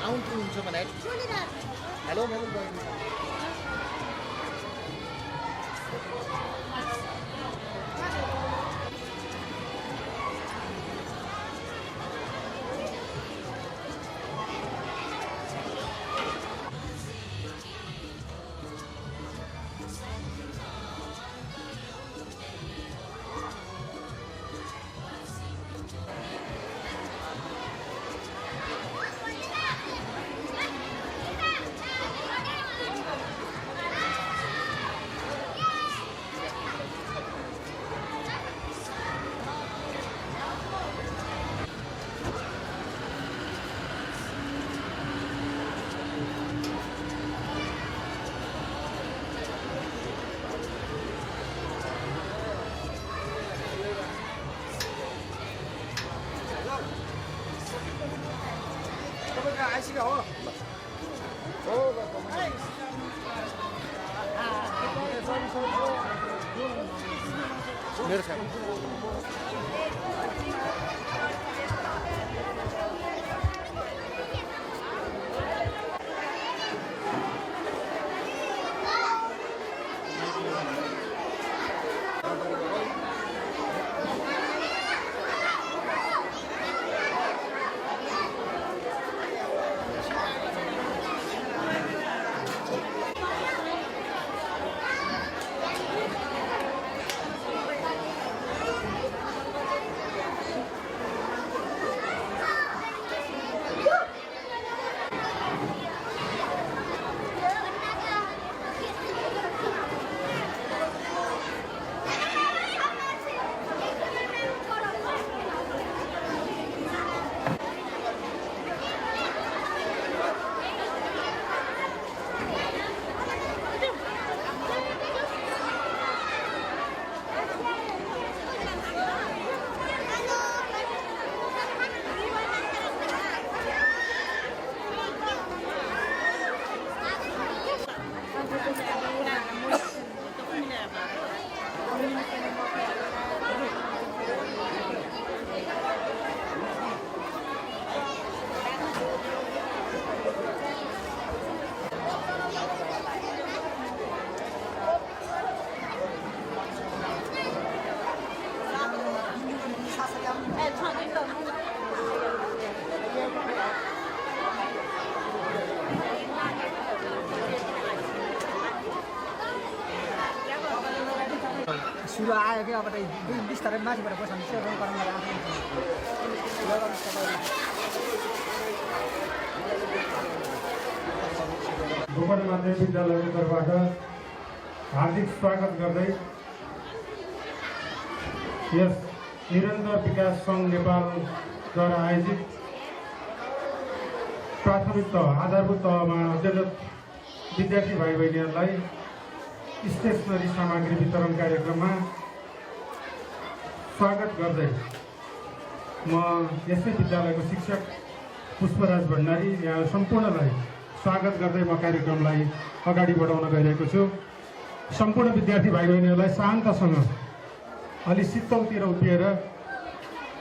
आउँछु भने हेलो आइसिका हो मेरो छ सुरु आयो कि अब बिस्तारै माथिबाट बसाउनु गोपाल माध्यमिक विद्यालयको तर्फबाट हार्दिक स्वागत गर्दै यस निरन्तर विकास सङ्घ नेपालद्वारा आयोजित प्राथमिक तह आधारभूत तहमा अध्ययनरत विद्यार्थी भाइ बहिनीहरूलाई स्टेसनरी सामग्री वितरण कार्यक्रममा स्वागत गर्दै म यसै विद्यालयको शिक्षक पुष्पराज भण्डारी यहाँ सम्पूर्णलाई स्वागत गर्दै म कार्यक्रमलाई अगाडि बढाउन गइरहेको छु। सम्पूर्ण विद्यार्थी भाइ बहिनीहरूलाई शान्तसँग अलि शीतलतिर उभिएर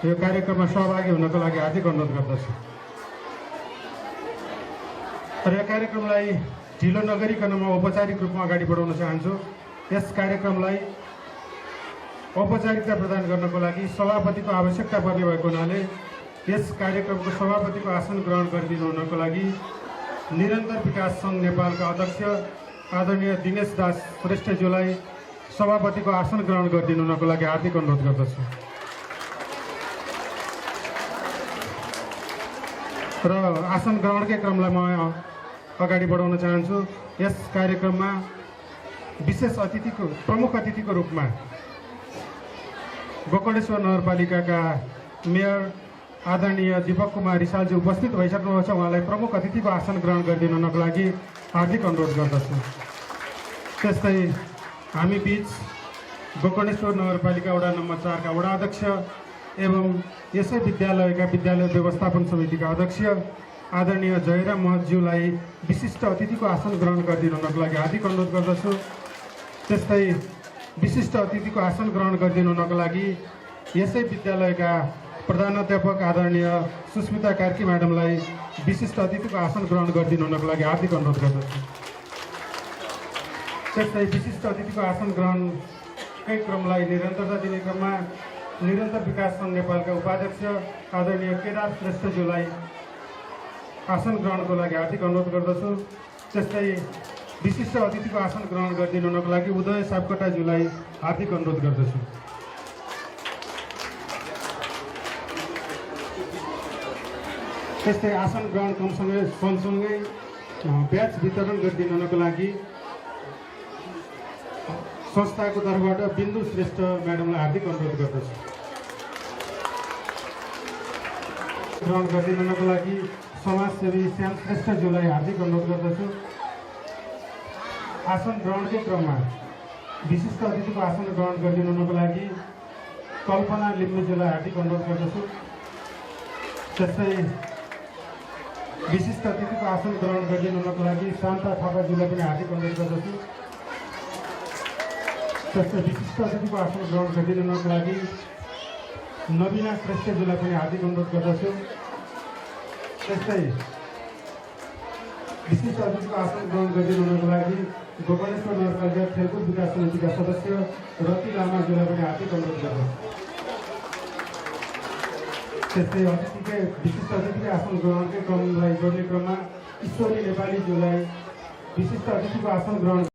यो कार्यक्रममा सहभागी हुनको लागि हार्दिक अनुरोध गर्दछु। र यो कार्यक्रमलाई ढिलो नगरिकन म औपचारिक रूपमा अगाडि बढाउन चाहन्छु। यस कार्यक्रमलाई औपचारिकता प्रदान गर्नको लागि सभापतिको आवश्यकता पर्ने भएको हुनाले यस कार्यक्रमको सभापतिको आसन ग्रहण गरिदिनु हुनको लागि निरन्तर विकास सङ्घ नेपालका अध्यक्ष आदरणीय दिनेश दास श्रेष्ठज्यूलाई सभापतिको आसन ग्रहण गरिदिनुको लागि हार्दिक अनुरोध गर्दछु। र आसन ग्रहणकै क्रमलाई म अगाडि बढाउन चाहन्छु। यस कार्यक्रममा विशेष अतिथिको प्रमुख अतिथिको रूपमा गोकर्णेश्वर नगरपालिकाका मेयर आदरणीय दीपक कुमार रिसालजी उपस्थित भइसक्नुहुन्छ। उहाँलाई प्रमुख अतिथिको आसन ग्रहण गरिदिनुको लागि हार्दिक अनुरोध गर्दछु। त्यस्तै हामी बीच गोकर्णेश्वर नगरपालिका वडा नम्बर 4 का वडा अध्यक्ष एवं यसै विद्यालयका विद्यालय व्यवस्थापन समितिका अध्यक्ष आदरणीय जयराम महतज्यूलाई विशिष्ट अतिथिको आसन ग्रहण गरिदिनुको लागि हार्दिक अनुरोध गर्दछु। त्यस्तै विशिष्ट अतिथिको आसन ग्रहण गरिदिनुको लागि यसै विद्यालयका प्रधानाध्यापक आदरणीय सुस्मिता कार्की म्याडमलाई विशिष्ट अतिथिको आसन ग्रहण गरिदिनुको लागि हार्दिक अनुरोध गर्दछु। त्यस्तै विशिष्ट अतिथिको आसन ग्रहणकै क्रमलाई निरन्तरता दिने क्रममा निरन्तर विकास सङ्घ नेपालका उपाध्यक्ष आदरणीय केदार श्रेष्ठज्यूलाई आसन ग्रहणको लागि हार्दिक अनुरोध गर्दछु। त्यस्तै विशिष्ट अतिथिको आसन ग्रहण गरिदिनुको लागि उदय सापकोटाज्यूलाई हार्दिक अनुरोध गर्दछु। त्यस्तै आसन ग्रहण सँगसँगै ब्याच वितरण गरिदिनुको लागि संस्थाको तर्फबाट बिन्दु श्रेष्ठ म्याडमलाई हार्दिक अनुरोध गर्दछु। ग्रहण गरिदिनुको लागि समाजसेवी श्याम श्रेष्ठज्यूलाई हार्दिक अनुरोध गर्दछु। आसन ग्रहणकै क्रममा विशिष्ट अतिथिको आसन ग्रहण गरिदिनुको लागि कल्पना लिम्बुज्यूलाई हार्दिक अनुरोध गर्दछु। त्यस्तै विशिष्ट अतिथिको आसन ग्रहण गरिदिनुको लागि शान्ता थापाज्यूलाई पनि हार्दिक अनुरोध गर्दछु। त्यस्तै विशिष्ट अतिथिको आसन ग्रहण गरिदिनुको लागि नवीना श्रेष्ठज्यूलाई पनि हार्दिक अनुरोध गर्दछु। त्यस्तै विशिष्ट अतिथिको आसन ग्रहण गरिदिनुको लागि गोकर्णेश्वर नगरपालिका खेलकुद विकास समितिका सदस्य रति लामाज्यूलाई पनि हार्दिक अनुरोध गर्दछु। त्यस्तै विशिष्ट अतिथिकै आसन ग्रहणकै क्रमलाई जोड्ने क्रममा ईश्वरी नेपालीज्यूलाई विशिष्ट अतिथिको आसन ग्रहण